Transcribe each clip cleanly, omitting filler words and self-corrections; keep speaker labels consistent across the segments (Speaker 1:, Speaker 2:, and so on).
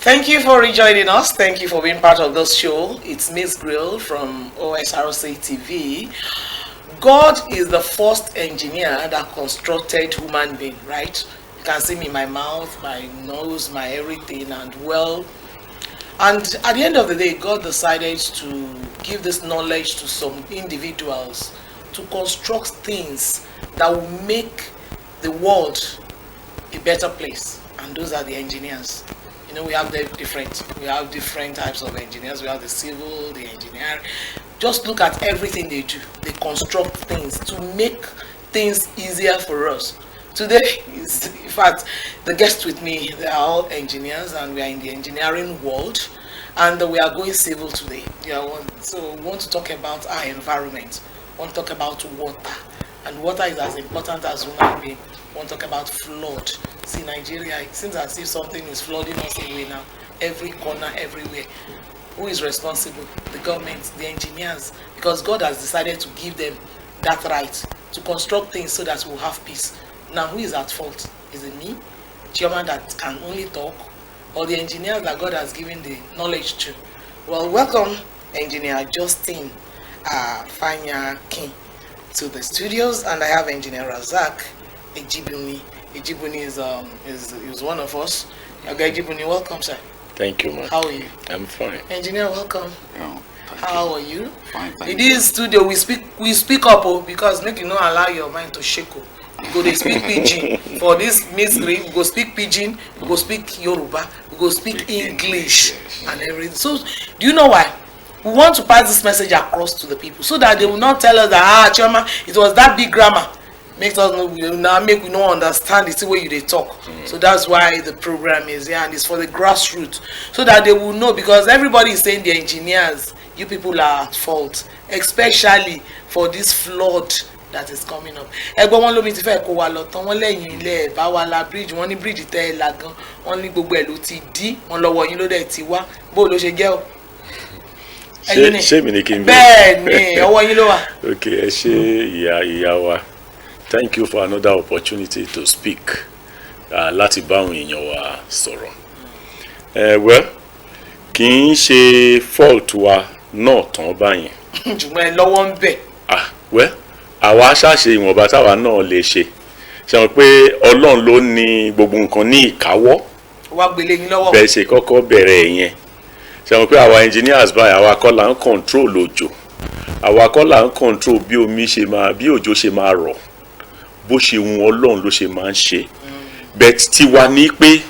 Speaker 1: Thank you for rejoining us. Thank you for being part of this show. It's Miss Grill from OSRC TV. God is the first engineer that constructed human being, right? You can see me, my mouth, my nose, my everything, and well. And at the end of the day, God decided to give this knowledge to some individuals to construct things that will make the world a better place. And those are the engineers. You know, we have different types of engineers. We have the civil, the engineer. Just look at everything they do. They construct things to make things easier for us. Today is, in fact, the guests with me, they are all engineers, and we are in the engineering world, and we are going civil today. So we want to talk about our environment. We want to talk about water, and water is as important as human being. We want to talk about flood. See, Nigeria, it seems as if something is flooding us away now. Every corner, everywhere. Who is responsible? The government, the engineers, because God has decided to give them that right to construct things so that we'll have peace. Now, who is at fault? Is it me, chairman that can only talk, or the engineers that God has given the knowledge to? Well, welcome, Engineer Justin FAYANKIN to the studios, and I have Engineer RASAK EBIJUNU. EBIJUNU is one of us. Okay, EBIJUNU, welcome, sir.
Speaker 2: Thank you, man.
Speaker 1: How are you?
Speaker 2: I'm fine.
Speaker 1: Engineer, welcome.
Speaker 3: Yeah,
Speaker 1: How are you?
Speaker 3: Fine, thank
Speaker 1: In this studio, we speak up, because make you not allow your mind to shake. You go, they speak pidgin. For this mystery, we go speak pidgin, we go speak Yoruba, we go speak English,
Speaker 3: yes,
Speaker 1: and everything. So, do you know why? We want to pass this message across to the people, so that they will not tell us that, Choma, it was that big grammar. Makes us know, we not understand the way they talk. So that's why the program is here, and it's for the grassroots, so that they will know, because everybody is saying the engineers, you people are at fault, especially for this flood that is coming up. Ẹgbọ́n wọn lómi ti fẹ́ kó wa lọ tán, wọ́n lẹ́yìn ilẹ̀ bá wa la bridge, wọ́n ní bridge tẹ́ ẹ la gan, wọ́n ní gbogbo ẹ̀ ló ti dí, wọ́n lọ́wọ́ yín ló dẹ̀ ti wá, bó ló ṣe jẹ́ o.
Speaker 2: Ṣé mi ni kí n bí?
Speaker 1: Bẹ́ẹ̀ ni ọwọ́ yín ló wà.
Speaker 2: Okay, ẹ ṣé ìyá wa. Thank you for another opportunity to speak. Láti bá àwọn èèyàn wa sọ̀rọ̀. Well, kì í ṣe fault wa náà tán báyìí.
Speaker 1: Ṣùgbọ́n ẹ lọ́wọ́ ń bẹ̀.
Speaker 2: Well, àwa ṣàṣe ìwọ̀nba táwa náà lè ṣe. Ṣé wọn pé Ọlọ́run ló ní gbogbo nǹkan ní ìkáwọ́?
Speaker 1: Wá gbélé yín lọ́wọ́.
Speaker 2: Bẹ́ẹ̀ ṣe kọ́kọ́ bẹ̀rẹ̀ yẹn. Ṣé wọn pé àwa engineers báyìí, àwa kọ́ là ń control òjò. Àwa kọ́ là ń control bí òjò ṣe máa rọ̀. Bó ṣe wù Ọlọ́run ló ṣe máa ń ṣe. But tiwa ní pé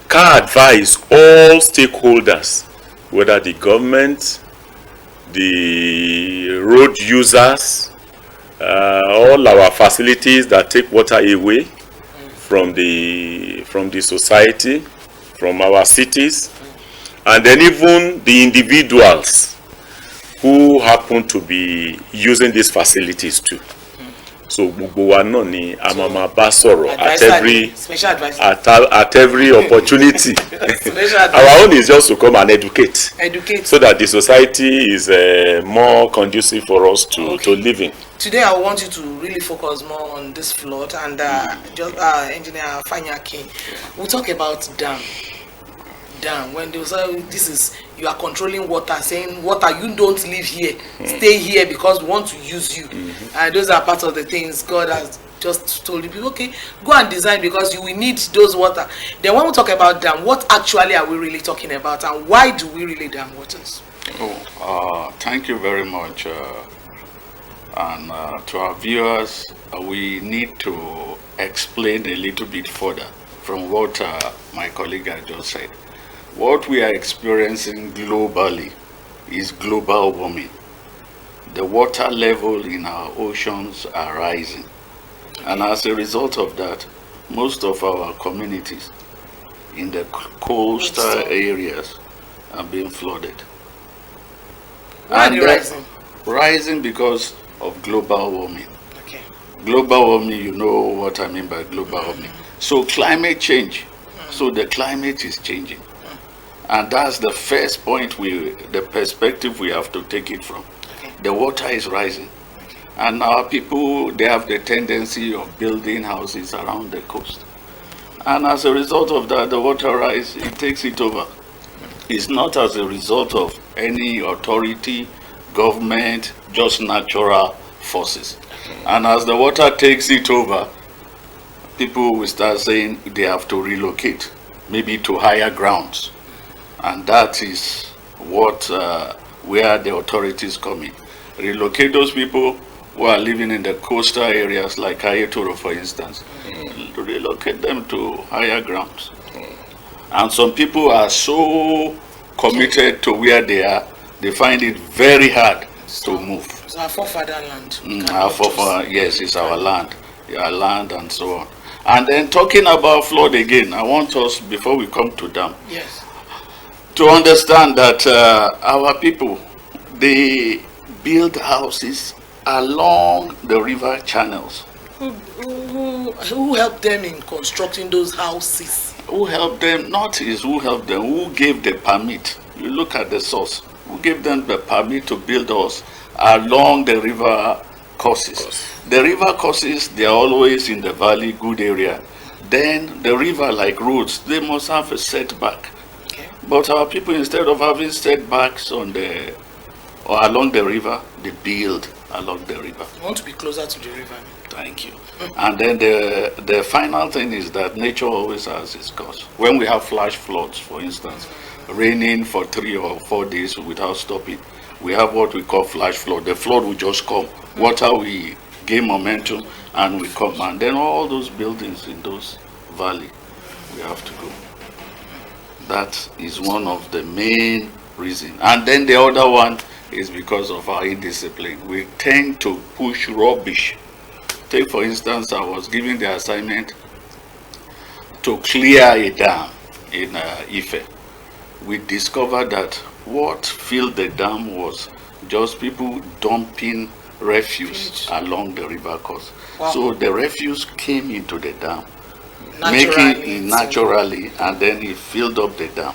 Speaker 2: ká advise all stakeholders, whether the government, the road users, all our facilities that take water away from the society, from our cities, and then even the individuals who happen to be using these facilities too. So gbogbo wa náà ni a máa bá sọ̀rọ̀ at every opportunity. Our own is just to come and educate, so that the society is more conducive for us to live in.
Speaker 1: Today I want you to really focus more on this flood, and Engineer FAYANKIN, we'll talk about dam. When they say this is, you are controlling water, saying water, you don't live here, stay here because we want to use you. And those are part of the things God has just told you people, okay, go and design because you will need those water. Then when we talk about dam, what actually are we really talking about, and why do we really dam waters?
Speaker 3: Thank you very much. And to our viewers, we need to explain a little bit further from what my colleague had just said. What we are experiencing globally is global warming. The water level in our oceans are rising. And as a result of that, most of our communities in the coastal areas are being flooded.
Speaker 1: Why are they rising?
Speaker 3: Rising because of global warming.
Speaker 1: Okay.
Speaker 3: Global warming, you know what I mean by global warming. So climate change. So the climate is changing. And that's the first point, the perspective we have to take it from.
Speaker 1: Okay.
Speaker 3: The water is rising. And our people, they have the tendency of building houses around the coast. And as a result of that, the water rise, it takes it over. It's not as a result of any authority, government, just natural forces. And as the water takes it over, people will start saying they have to relocate, maybe to higher grounds. And that is what, where the authorities come in. Relocate those people who are living in the coastal areas like Ayetoro, for instance, to relocate them to higher grounds. And some people are so committed to where they are, they find it very hard to move.
Speaker 1: It's our forefather land.
Speaker 3: Yes, it's our land, our land and so on. And then talking about flood again, I want us, before we come to dam,
Speaker 1: Yes.
Speaker 3: to understand that our people, they build houses along the river channels.
Speaker 1: Who helped them in constructing those houses?
Speaker 3: Who helped them? Not is who helped them, who gave the permit. You look at the source. Who gave them the permit to build us along the river courses? The river courses, they are always in the valley, good area. Then the river, like roads, they must have a setback.
Speaker 1: Okay.
Speaker 3: But our people, instead of having setbacks on the or along the river, they build along the river.
Speaker 1: You want to be closer to the river.
Speaker 3: Thank you. And then the final thing is that nature always has its course. When we have flash floods, for instance, raining for 3 or 4 days without stopping, we have what we call flash flood. The flood will just come. Water will gain momentum and we come. And then all those buildings in those valleys, we have to go. That is one of the main reasons. And then the other one is because of our indiscipline. We tend to push rubbish. Take, for instance, I was given the assignment to clear a dam in Ife. We discovered that what filled the dam was just people dumping refuse along the river course.
Speaker 1: Wow.
Speaker 3: So the refuse came into the dam,
Speaker 1: Naturally.
Speaker 3: making it naturally, and then it filled up the dam.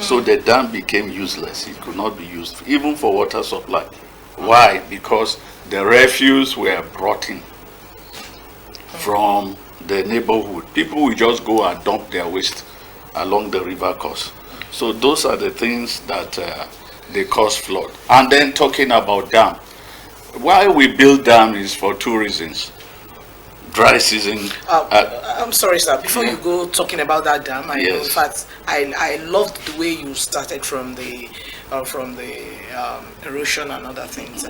Speaker 3: So the dam became useless. It could not be used even for water supply. Why? Because the refuse were brought in from the neighborhood. People will just go and dump their waste along the river course. So those are the things that they cause flood. And then talking about dam. Why we build dam is for 2 reasons. Dry season.
Speaker 1: I'm sorry, sir. Before you go talking about that dam,
Speaker 3: Yes.
Speaker 1: in fact, I loved the way you started from the erosion and other things.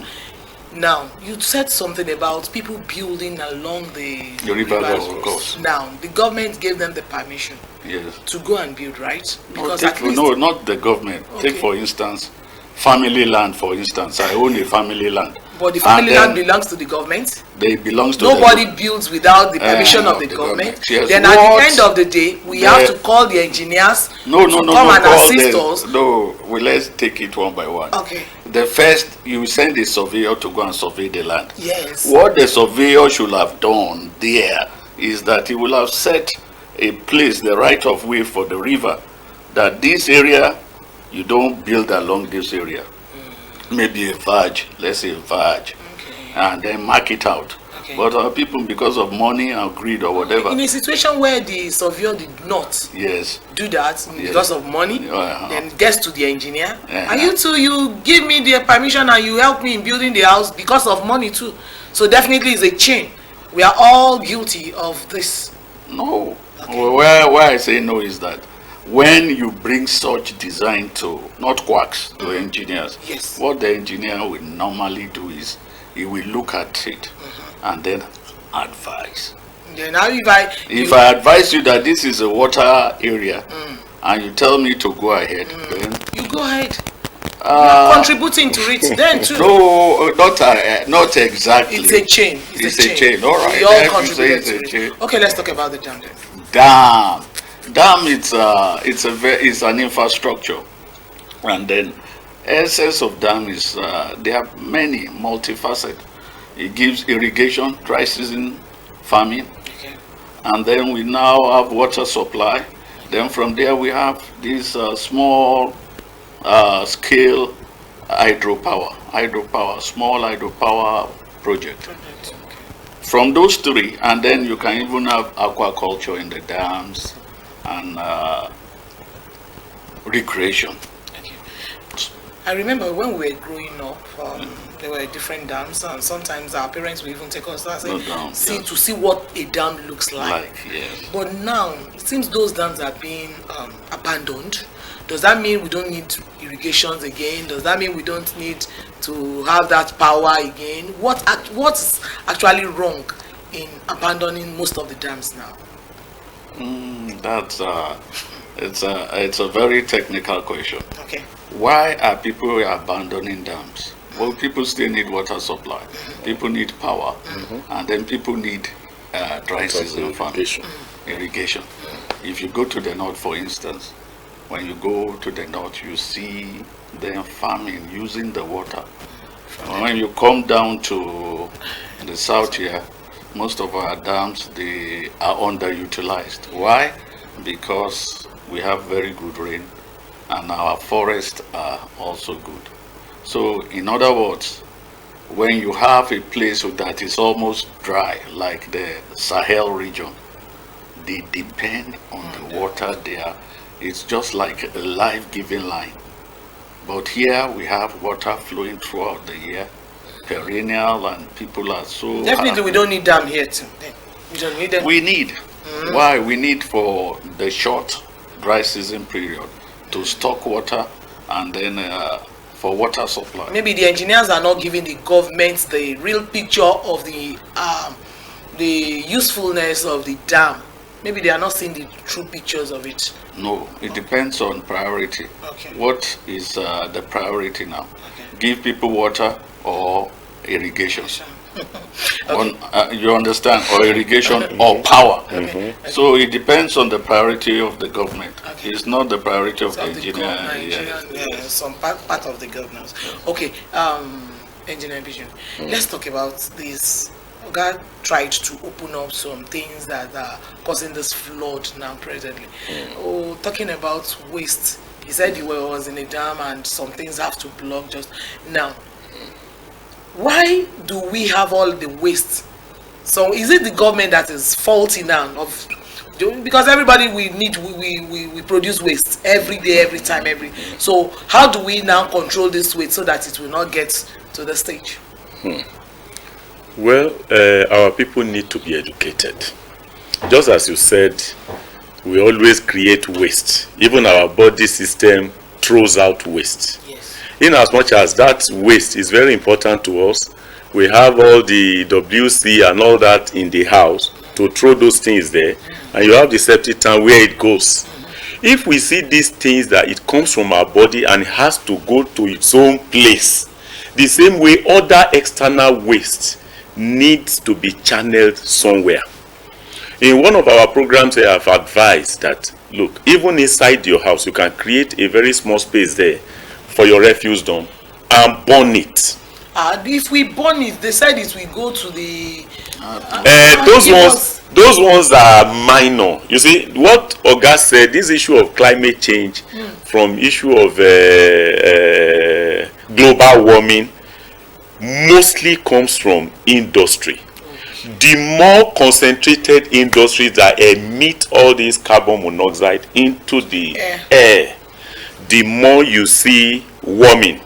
Speaker 1: Now, you said something about people building along the
Speaker 3: river
Speaker 1: rivers.
Speaker 3: course.
Speaker 1: Now, the government gave them the permission
Speaker 3: Yes.
Speaker 1: to go and build, right?
Speaker 3: No,
Speaker 1: Because at least
Speaker 3: no, not the government.
Speaker 1: Okay.
Speaker 3: Take, for instance, family land, for instance. I own a family land.
Speaker 1: but the family
Speaker 3: And
Speaker 1: land
Speaker 3: then
Speaker 1: belongs to the government.
Speaker 3: They belongs to
Speaker 1: Nobody
Speaker 3: the
Speaker 1: builds without the permission of the government.
Speaker 3: Yes.
Speaker 1: Then at
Speaker 3: What
Speaker 1: the end of the day, we have to call the engineers
Speaker 3: no,
Speaker 1: to
Speaker 3: no, no,
Speaker 1: come
Speaker 3: no,
Speaker 1: and
Speaker 3: call
Speaker 1: assist
Speaker 3: them.
Speaker 1: us.
Speaker 3: No, well, let's take it one by one.
Speaker 1: Okay.
Speaker 3: The first, you send a surveyor to go and survey the land.
Speaker 1: Yes.
Speaker 3: What the surveyor should have done there is that he will have set a place, the right of way for the river, that this area, you don't build along this area. Maybe a verge, let's say a verge, and then mark it out.
Speaker 1: Okay.
Speaker 3: But our people, because of money and greed or whatever,
Speaker 1: In a situation where the surveyor did not
Speaker 3: yes,
Speaker 1: do that because of money, then it gets to the engineer. And you too, you give me the permission and you help me in building the house because of money too. So definitely it's a chain. We are all guilty of this.
Speaker 3: no. Why I say no is that when you bring such design to, not quacks, to engineers,
Speaker 1: Yes.
Speaker 3: what the engineer will normally do is he will look at it and then advise.
Speaker 1: Then now
Speaker 3: If I advise you that this is a water area and you tell me to go ahead, then
Speaker 1: you go ahead. You are contributing to it then too.
Speaker 3: no, not exactly.
Speaker 1: It's a chain.
Speaker 3: It's a chain. All right.
Speaker 1: We all
Speaker 3: If you say
Speaker 1: contribute
Speaker 3: it's
Speaker 1: to
Speaker 3: a
Speaker 1: it.
Speaker 3: chain.
Speaker 1: Okay, let's talk about the dam then.
Speaker 3: Dam, it's an infrastructure, and then essence of dam is they have many multifaceted. It gives irrigation, dry season farming,
Speaker 1: Okay.
Speaker 3: and then we now have water supply. Then from there we have this small scale hydropower, small hydropower project. from those three, and then you can even have aquaculture in the dams and recreation.
Speaker 1: Okay. I remember when we were growing up, there were different dams, and sometimes our parents would even take us to see what a dam looks like.
Speaker 3: Yes.
Speaker 1: But now it seems those dams are being abandoned. Does that mean we don't need irrigations again? Does that mean we don't need to have that power again? What's actually wrong in abandoning most of the dams now?
Speaker 3: It's a very technical question.
Speaker 1: Okay.
Speaker 3: Why are people abandoning dams? Well, people still need water supply. People need power, and then people need dry season farming, irrigation. If you go to the north, for instance, when you go to the north, you see them farming using the water. When you come down to the south here, most of our dams, they are underutilized. Why? Because we have very good rain and our forests are also good. So in other words, when you have a place that is almost dry, like the Sahel region, they depend on the water there. It's just like a life-giving line. But here we have water flowing throughout the year, perennial, and people are so
Speaker 1: definitely
Speaker 3: happy.
Speaker 1: we don't need dam here too. We don't need them.
Speaker 3: We need. Why? We need for the short dry season period to stock water, and then for water supply.
Speaker 1: Maybe the engineers are not giving the government the real picture of the usefulness of the dam. Maybe they are not seeing the true pictures of it.
Speaker 3: No, it depends on priority.
Speaker 1: Okay.
Speaker 3: What is the priority now?
Speaker 1: Okay.
Speaker 3: Give people water or irrigation?
Speaker 1: Okay.
Speaker 3: You understand? Or irrigation or power.
Speaker 1: Okay.
Speaker 3: So it depends on the priority of the government.
Speaker 1: Okay.
Speaker 3: It's not the priority of the
Speaker 1: Of the
Speaker 3: engineer.
Speaker 1: Nigerian, some part of the governance. Okay, Engineer EBIJUNU, let's talk about this. God tried to open up some things that are causing this flood now presently. Oh, talking about waste. He said he was in a dam and some things have to block just now. Why do we have all the waste? So is it the government that is faulty now? Because everybody we produce waste every day, every time, so how do we now control this waste so that it will not get to the stage?
Speaker 2: Well, our people need to be educated. Just as you said, we always create waste. Even our body system throws out waste.
Speaker 1: Yes.
Speaker 2: In as much as that waste is very important to us, we have all the WC and all that in the house to throw those things there, and you have the septic tank where it goes. If we see these things that it comes from our body and it has to go to its own place, the same way other external waste needs to be channeled somewhere. In one of our programs, I have advised that, look, even inside your house, you can create a very small space there for your refuse dump and burn it.
Speaker 1: If we burn it, they said it will go to the...
Speaker 2: those ones are minor. You see, what Oga said, this issue of climate change, from issue of global warming, mostly comes from industry. The more concentrated industries that emit all this carbon monoxide into the air, the more you see warming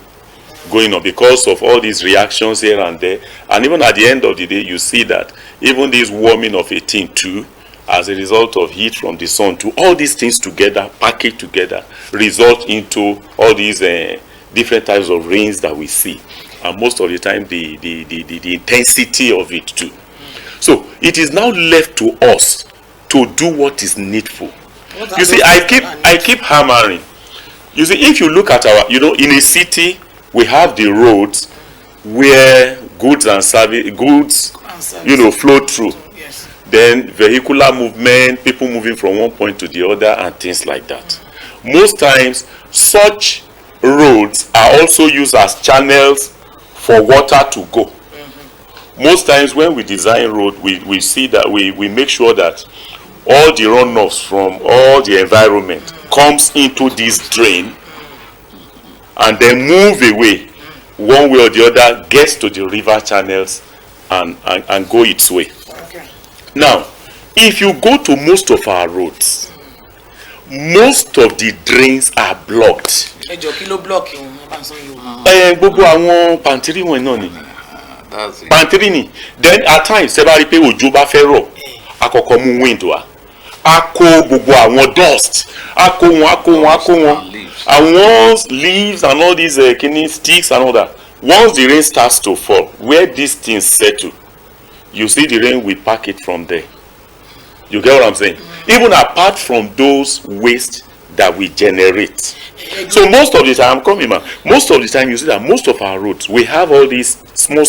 Speaker 2: going on because of all these reactions here and there. And even at the end of the day, you see that even this warming of a thing too, as a result of heat from the sun, to all these things together, packaged together, result into all these different types of rains that we see. And most of the time, the intensity of it too. So it is now left to us to do what is needful. You see, I keep hammering. You see, if you look at our, in a city, we have the roads where goods and service, flow through.
Speaker 1: Yes.
Speaker 2: Then vehicular movement, people moving from one point to the other, and things like that. Most times, such roads are also used as channels for water to go. Most times when we design road, we see that we make sure that all the runoffs from all the environment comes into this drain and then move away one way or the other, gets to the river channels and go its way. Now, if you go to most of our roads, most of the drains are blocked. Gbogbo àwọn pantiri wọn náà ni. Pantiri ni. Then at times, ṣé bá rí pé òjò bá fẹ́ rọ̀, àkọ́kọ́ mú wind wá. A kó gbogbo àwọn dust. A kó wọn. And once leaves and all these sticks and all that, once the rain starts to fall, where these things settle, you see the rain will pack it from there. You get what I'm saying? Even apart from those waste that we generate. So most of the time, most of the time you see that most of our roads, we have all these small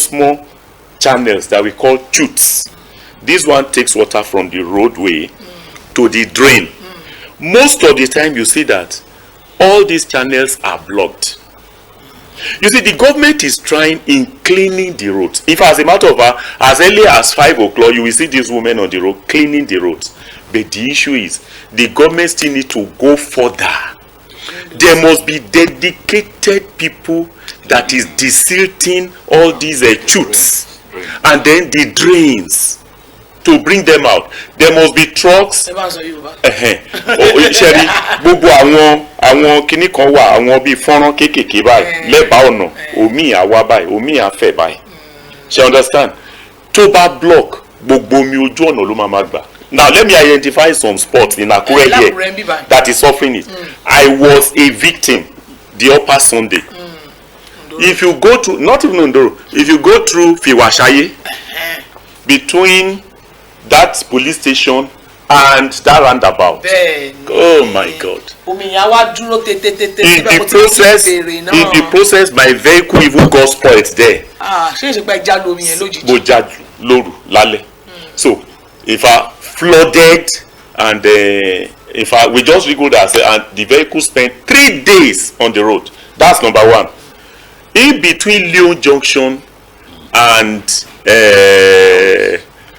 Speaker 2: channels that we call chutes. This one takes water from the roadway to the drain. Most of the time you see that all these channels are blocked. You see, the government is trying in cleaning the roads. If as a matter of fact, as early as 5 o'clock, you will see these women on the road cleaning the roads. But the issue is, the government still need to go further. There must be dedicated people that is desilting all these chutes and then the drains to bring them out. There must be trucks. Ṣẹ́rí gbogbo àwọn kinní kan wà, àwọn bíi fọ́nrán kéékèèké báyìí lẹ́bàá ọ̀nà, omi àwa báyìí, omi àfẹ́ báyìí. Ṣé understand? Tó bá block gbogbo omi ojú ọ̀nà ló máa gbà. Now let me identify some spots in Akure here that is suffering it. I was a victim the upper Sunday. If you go to, not even Ondoro, if you go through Fiwashaye, between that police station and that roundabout, oh my God! In the process, my vehicle even got spoiled there. So if I flooded and if we just record that, and the vehicle spent 3 days on the road. That's number one. In between Lyon Junction and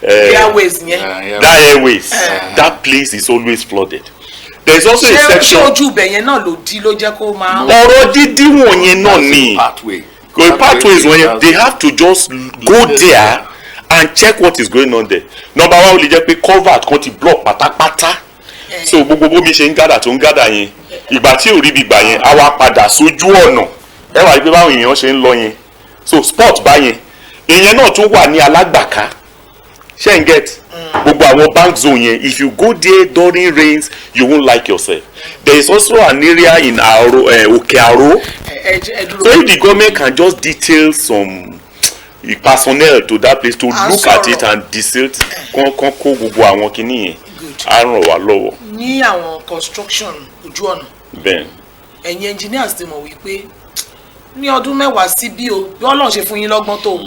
Speaker 1: airways,
Speaker 2: that place is always flooded. There is also a section. Pathways when they have to just go there and check what is going on there. Number one, we just cover country block pátápátá. So gbogbo mi ṣe ń gather tó ń gather yẹn. Ìgbà tí ò rí bí gbà yẹn, a wá padà sójú ọ̀nà. Ẹ wá rí pé báwọn èèyàn ṣe ń lọ yẹn. So spot bá yẹn. Ìyẹn náà tún wà ní Alágbàká. Ṣé ń get? Gbogbo àwọn bank zone yẹn, if you go there during rains, you won't like yourself. There is also an area in Òkè Àró. So if the government can just detail some personnel to that place to look at it and decide kó gbogbo àwọn kinní yẹn á ràn wá lọ́wọ́.
Speaker 1: Ní àwọn construction ojú ọ̀nà.
Speaker 2: Bẹ́ẹ̀.
Speaker 1: Ẹ̀yin engineers ti mọ̀ wípé ní ọdún mẹ́wàá sí bí o bí Ọlọ́run ṣe fún yín lọ́gbọ́n tó.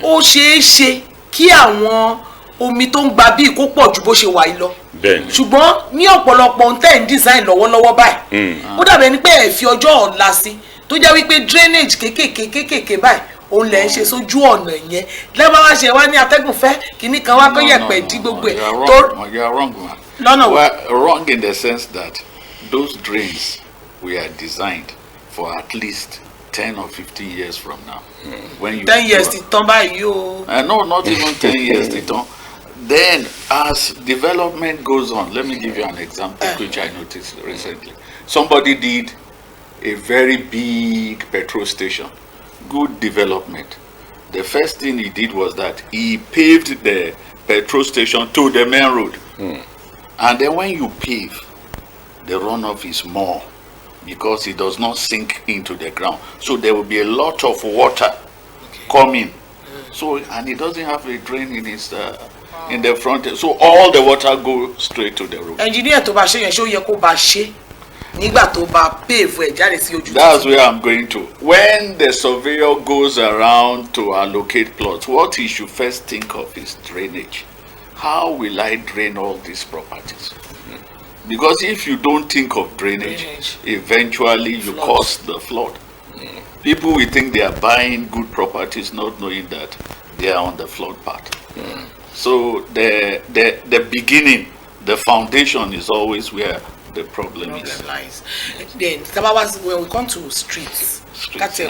Speaker 1: Ó ṣeé ṣe kí àwọn omi tó ń gba bíi kó pọ̀ ju bó ṣe wà yìí lọ. Ṣùgbọ́n ní ọ̀pọ̀lọpọ̀ ohun tẹ́ ń design lọ́wọ́lọ́wọ́ báyìí. Ó dàbí ẹni pé ẹ fi ọjọ́ ọ̀la sí tó jẹ́ wípé drainage kéékèèké báyìí òun lẹ̀ ń ṣe sójú ọ̀nà yẹn lẹ́bàá wá ṣe wá ní atẹ́gùn fẹ́ kíní kan wá kó yẹ̀pẹ̀ dí gbogbo ẹ̀.
Speaker 3: You are wrong, man.
Speaker 1: No.
Speaker 3: Well, wrong in the sense that those drains were designed for at least 10 or 15 years from now. When you
Speaker 1: 10 years ti tán báyìí o.
Speaker 3: No, not even 10 years ti tán. Then as development goes on, let me give you an example which I noticed recently. Somebody did a very big petrol station. Good development. The first thing he did was that he paved the petrol station to the main road. And then when you pave, the runoff is more because it does not sink into the ground. So there will be a lot of water coming. So, and it doesn't have a drain in its in the front. So all the water goes straight to the road.
Speaker 1: Engineer tó bá ṣe yẹn ṣó yẹ kó bá ṣe.
Speaker 3: That's where I'm going to. When the surveyor goes around to allocate plots, what he should first think of is drainage. How will I drain all these properties? Because if you don't think of drainage, eventually you cause the flood. People will think they are buying good properties, not knowing that they are on the flood path. So the beginning, the foundation is always where the problem is.
Speaker 1: Lies. Then when we come to streets, that's a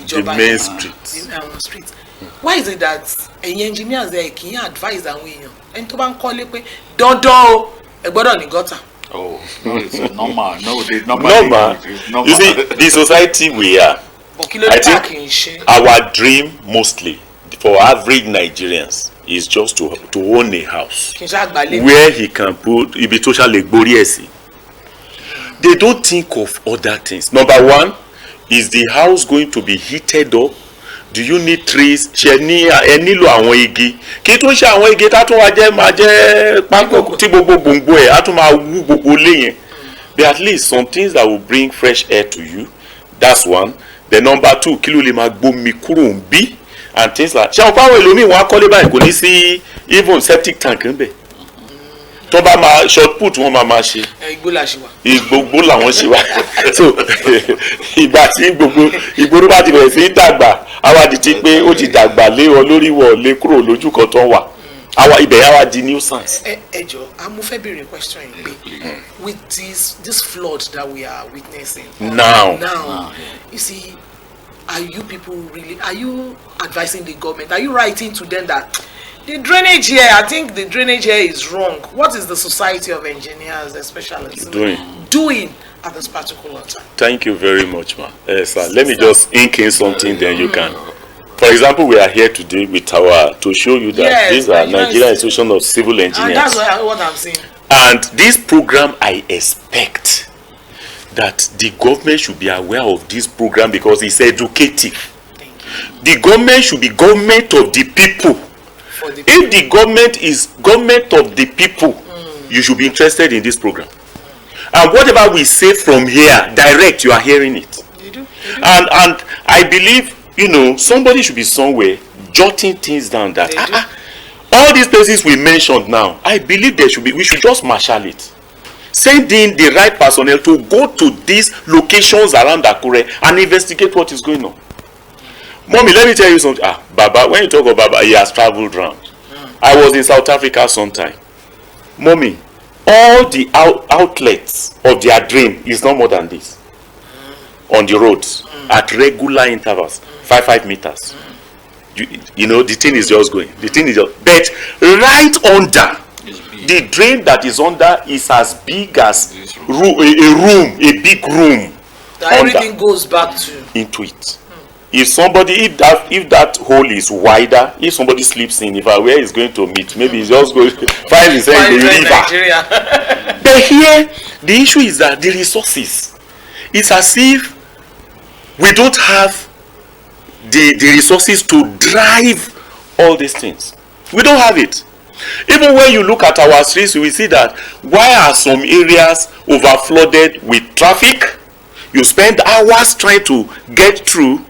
Speaker 1: the main street. Why is it that engineers there kì í advise àwọn èèyàn ẹni tó bá ń kọ́lé pé dandan o ẹ gbọ́dọ̀ ní gutter?
Speaker 3: Oh, no, it's a normal. No, they normal.
Speaker 2: You see, the society we are, I think our dream mostly for average Nigerians is just to own a house where he can put ibi tó ṣàlè gbórí ẹ̀ sí. They don't think of other things. Number one, is the house going to be heated up? Do you need trees? Ṣé ẹ nílò àwọn igi? Kí tó ṣe àwọn igi tá tún wá jẹ́ máa jẹ́ pákó tí gbogbo gbòǹgbò ẹ̀ á tún máa wú gbogbo lé yẹn. But at least some things that will bring fresh air to you. That's one. The number two, kí ló lè máa gbómi kúrò ń bí and things like. Ṣé àwọn fáwọn èlòmíì wọn á kọ́lé báyìí kò ní sí even septic tank ń bẹ̀. Tó bá máa short put wọn máa ṣe.
Speaker 1: Igbó la ṣe wà.
Speaker 2: Igbó làwọn ṣe wà. So ìgbà tí gbogbo ìgboro bá ti bẹ̀rẹ̀ sí dàgbà àwa di ti pé ó ti dàgbà lé ọ lórí wọ̀ lé kúrò lójú kan tó wà. Àwa ibẹ̀ yà wá di nuisance.
Speaker 1: Ẹ jọ̀ọ́, I'm fẹ́ béèrè question yìí pé with this flood that we are witnessing. Now, you see, are you advising the government? Are you writing to them that the drainage here, I think the drainage here is wrong? What is the Society of Engineers, especially doing at this particular time?
Speaker 2: Thank you very much, ma. Sir, let me just ink in something, then you can. For example, we are here today with to show you that these are Nigerian Institution of Civil Engineers.
Speaker 1: And that's what I'm saying.
Speaker 2: And this program, I expect that the government should be aware of this program because it's educative. The government should be government of the people. If the government is government of the people, you should be interested in this program. And whatever we say from here, direct, you are hearing it.
Speaker 1: They do.
Speaker 2: And I believe, somebody should be somewhere jotting things down that all these places we mentioned now, I believe we should just marshal it. Send in the right personnel to go to these locations around Akure and investigate what is going on. Mommy, let me tell you something. Baba, when you talk about Baba, he has traveled around. I was in South Africa sometime. Mommy, all the outlets of their drain is not more than this. On the roads, at regular intervals, 5 meters. The thing is just going. But right under, the drain that is under is as big as a big room.
Speaker 1: That everything goes back
Speaker 2: into it. If that hole is wider, if somebody sleeps in, where is going to meet, maybe he's just going to find himself in the river. But here, the issue is that the resources, it's as if we don't have the resources to drive all these things. We don't have it. Even when you look at our streets, we see that why are some areas overflooded with traffic? You spend hours trying to get through.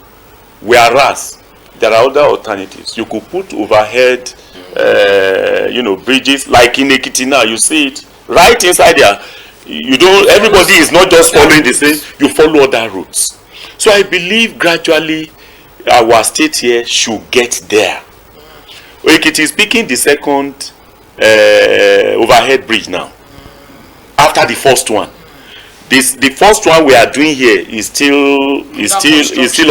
Speaker 2: Whereas there are other alternatives. You could put overhead, bridges like in Ekiti now. You see it right inside there. Everybody is not just following the same. You follow other routes. So I believe gradually our state here should get there. Ekiti is picking the second overhead bridge now. After the first one. The first one we are doing here is still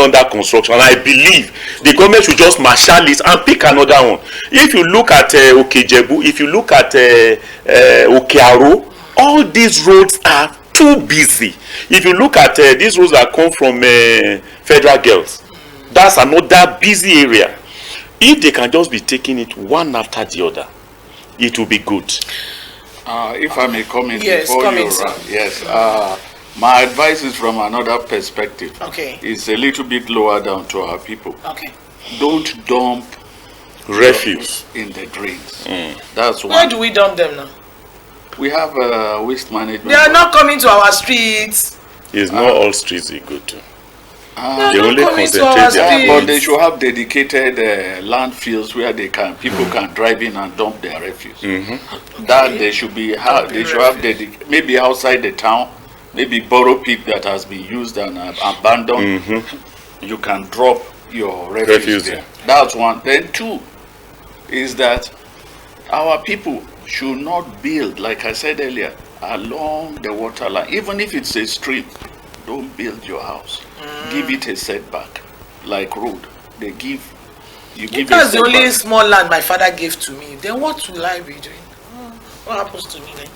Speaker 2: under construction, and I believe the government should just marshal it and pick another one. If you look at Okejebu, if you look at Okearo, all these roads are too busy. If you look at these roads that come from Federal Girls, that's another busy area. If they can just be taking it one after the other, it will be good.
Speaker 3: If I may comment
Speaker 1: yes,
Speaker 3: my advice is from another perspective.
Speaker 1: Okay.
Speaker 3: It's a little bit lower down to our people.
Speaker 1: Okay.
Speaker 3: Don't dump
Speaker 2: refuse
Speaker 3: in the drains. That's one.
Speaker 1: Where do we dump them now?
Speaker 3: We have waste management.
Speaker 1: They are not coming to our streets.
Speaker 2: It's not all streets you go to.
Speaker 1: They
Speaker 2: only concentrate
Speaker 3: their but they should have dedicated landfills where people can drive in and dump their refuse. That they should have maybe outside the town, maybe borrow pit that has been used and abandoned. You can drop your refuse there. That's one. Then two is that our people should not build, like I said earlier, along the water line. Even if it's a stream, don't build your house. Give it a setback, like road. They give You give
Speaker 1: That's the only
Speaker 3: setback.
Speaker 1: small land my father gave to me. Then what will I be doing? What happens to me then?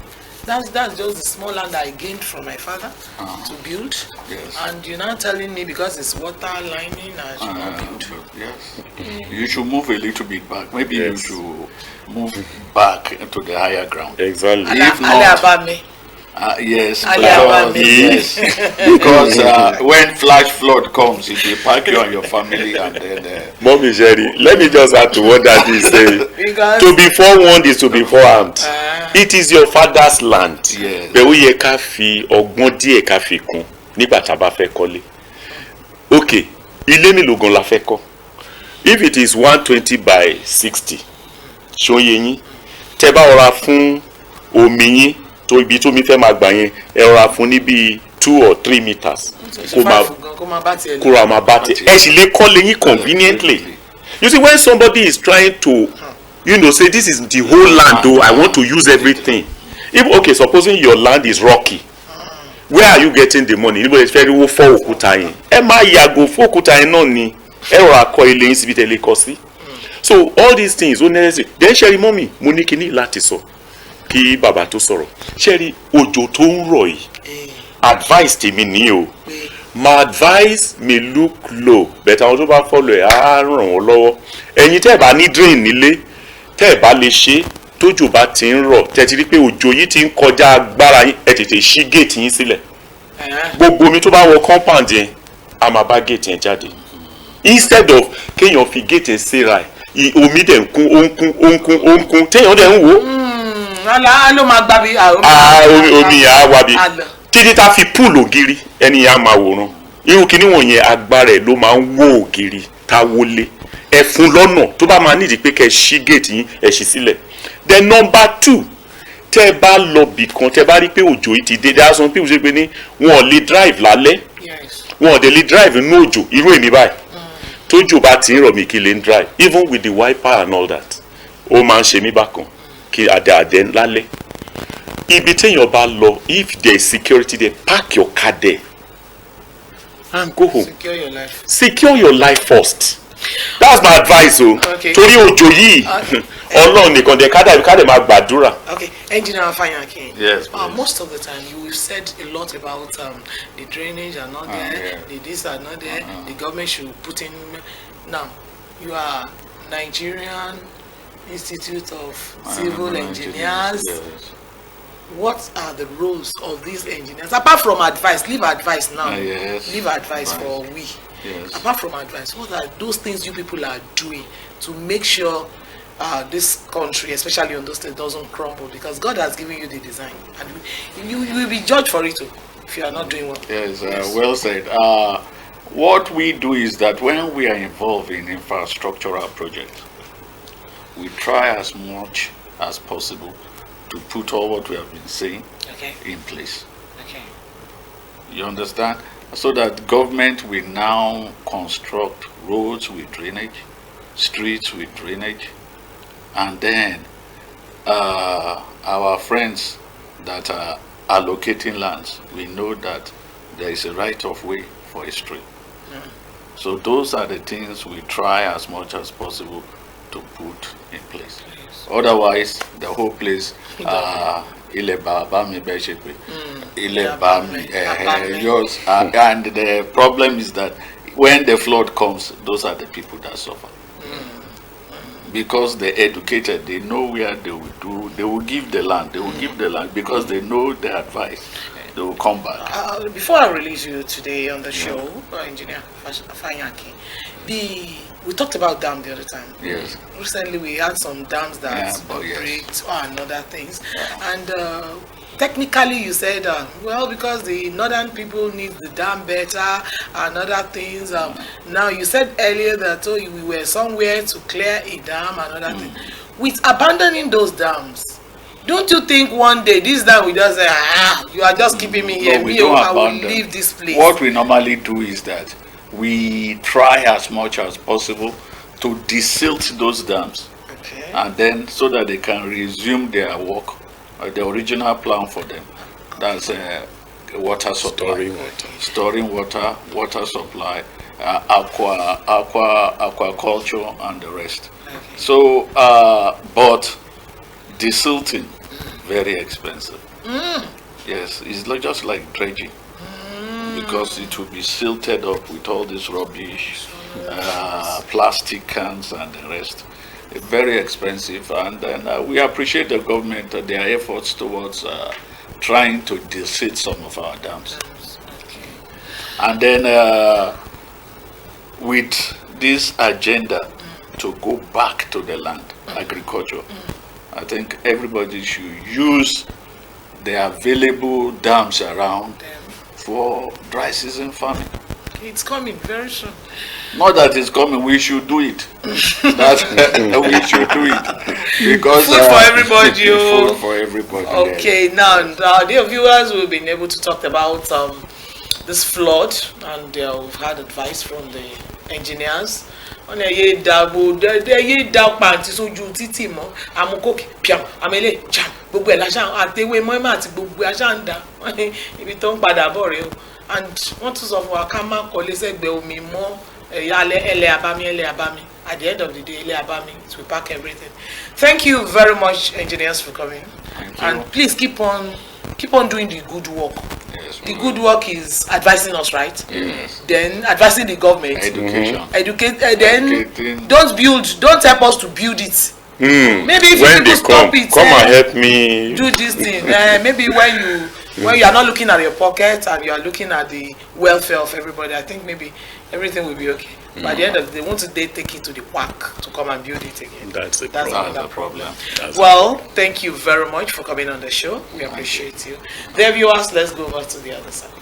Speaker 1: That's just the small land I gained from my father to build.
Speaker 3: Yes.
Speaker 1: And you're now telling me because it's water lining I should not build.
Speaker 3: Yes. You should move a little bit back. Maybe
Speaker 2: Yes.
Speaker 3: you should move back into the higher ground.
Speaker 2: Exactly.
Speaker 3: If not, yes, because when flash flood comes, it will pack you and your family, and then.
Speaker 2: Mommy Jerry, let me just add to what Daddy is saying. To be forewarned is to be forearmed. It is your father's land.
Speaker 3: Yes.
Speaker 2: Bẹ́ẹ̀ ó yẹ ká fi ọgbọ́n díẹ̀ ká fi kún nígbà tá a bá fẹ́ kọ́lé. Okay, ilé mélòó gan la fẹ́ kọ́? If it is 120 by 60, ṣóyè yín. Tẹ́ bá ọ̀ra fún omi yín tó ibi tó mi fẹ́ máa gbà yẹn, ẹ ọ̀ra fún ní bíi 2 or 3 meters. Kó máa bá tiẹ̀. Ẹ sì lè kọ́lé yín conveniently. You see, when somebody is trying to, say this is the whole land, though I want to use everything. If okay, supposing your land is rocky, where are you getting the money? Níbo lè fẹ́ rí owó fọ́ òkúta yẹn? Ẹ máa yàgò fún òkúta yẹn náà ni. Ẹ rọra kọ́ ilé yín síbi tẹ́lẹ̀ kọ́ sí. So all these things ó necessary. Then ṣẹ́rí mọ́mì mo ní kíní láti sọ kí bàbá tó sọ̀rọ̀. Ṣẹ́rí òjò tó ń rọ̀ yìí, advice tèmi ní o. My advice may look low, but àwọn tó bá follow ẹ̀ á ràn wọ́n lọ́wọ́. Ẹ̀yin tẹ́ ẹ̀ bá ní drain nílé, tẹ́ ẹ̀ bá lè ṣe tójò bá ti ń rọ̀, tẹ́ ti rí pé òjò yìí ti ń kọjá agbára yín, ẹ tètè ṣí gate yín sílẹ̀. Gbogbo omi tó bá wọ compound yẹn, a máa bá gate yẹn jáde. Instead of kéèyàn fi gate yẹn síra ẹ̀, omi dẹ̀ ń kún, ó ń kún, téèyàn dẹ̀ ń wò.
Speaker 1: Ló máa gbà bí
Speaker 2: omi yẹn á wá bí. Títí tá fi pool ògiri ẹni yẹn á máa wòran. Irú kíní wọ̀nyẹn agbára ẹ̀ ló máa ń wó ògiri tá wọlé. Ẹ fún lọ́nà tó bá máa nídìí pé kẹ́ ṣí gate yín ẹ ṣí sílẹ̀. Then number 2, tẹ́ ẹ bá lọ bì kan tẹ́ bá rí pé òjò yìí ti dé, there are some people ṣe pé ní wọn ò lè drive lálẹ́, wọn ò dẹ̀ lè drive nínú òjò irú èmi báyìí. Tójò bá ti ń rọ̀ mí kí lè ń drive even with the wiper and all that. Ó máa ń ṣe mí bákan kí àdẹ lálẹ́. Ibi téèyàn bá lọ, if there is security there, park your car there and go home. Secure your life first. That's my advice o. Torí òjò yìí Ọlọ́run nìkan dẹ̀ ká dẹ̀ máa gbàdúrà.
Speaker 1: Okay, Engineer FAYANKIN.
Speaker 3: Yes.
Speaker 1: Most of the time you said a lot about the drainage are not there, the this are not there, the government should put in. Now, you are Nigerian Institute of Civil Engineers.
Speaker 3: Yes.
Speaker 1: What are the roles of these engineers? Apart from advice, leave advice now.
Speaker 3: Yes.
Speaker 1: Leave advice for we.
Speaker 3: Yes.
Speaker 1: Apart from advice, what are those things you people are doing to make sure this country, especially on those states, doesn't crumble? Because God has given you the design, and you will be judged for it too if you are not doing well.
Speaker 3: Yes, well said. What we do is that when we are involved in infrastructural projects, we try as much as possible to put all what we have been saying in place.
Speaker 1: Okay.
Speaker 3: You understand? So that government will now construct roads with drainage, streets with drainage, and then our friends that are allocating lands, we know that there is a right of way for a street. So those are the things we try as much as possible to put in place. Otherwise, the whole place and the problem is that when the flood comes, those are the people that suffer. Because they're educated, they know where they will do, they will give the land, because they know the advice. They will come back.
Speaker 1: Before I release you today on the show, Engineer FAYANKIN, we talked about dam the other time.
Speaker 3: Yes.
Speaker 1: Recently we had some dams that break and other things. And technically you said, well, because the northern people need the dam better and other things. Now you said earlier that we were somewhere to clear a dam and other things. With abandoning those dams, don't you think one day this dam will just say, you are just keeping me here, I will leave this place?
Speaker 3: What we normally do is that we try as much as possible to desilt those dams, and then so that they can resume their work, the original plan for them. That's water supply, storing water supply, aquaculture, and the rest.
Speaker 1: Okay.
Speaker 3: So, but desilting, very expensive. Yes, it's just like dredging, because it will be silted up with all this rubbish, plastic cans, and the rest. Very expensive, and then we appreciate the government, their efforts towards trying to desilt some of our dams.
Speaker 1: Okay.
Speaker 3: And then with this agenda to go back to the land, agriculture, I think everybody should use the available dams around for dry season farming.
Speaker 1: It's coming very soon.
Speaker 3: Not that it's coming, we should do it. That we should do it. Because
Speaker 1: food for everybody.
Speaker 3: Food for everybody.
Speaker 1: Okay, yes. Now dear viewers, we've been able to talk about this flood, and we've had advice from the engineers. On a ye double, ye doubt panty so titi mo, amukoki, piam, amele, cham, bugwe la shan, atewe moimati, bugwe shanda, if don't pada boreo. And want to solve our kama kolese be omi mo, yale ele abami. At the end of the day, ele abami, we pack everything. Thank you very much, engineers, for coming. And please keep on doing the good work.
Speaker 3: Yes,
Speaker 1: the good work is advising us, right?
Speaker 3: Yes.
Speaker 1: Then advising the government.
Speaker 3: Education.
Speaker 1: Then don't help us to build it. Maybe if
Speaker 2: when
Speaker 1: people stop
Speaker 2: they
Speaker 1: it,
Speaker 2: come and help me
Speaker 1: do this thing. Maybe when you are not looking at your pocket and you are looking at the welfare of everybody, I think maybe everything will be okay. By the end of the day, once they take it to the quack to come and build it again.
Speaker 2: That's the
Speaker 1: problem. Well, thank you very much for coming on the show. We appreciate you. Dear viewers, let's go over to the other side.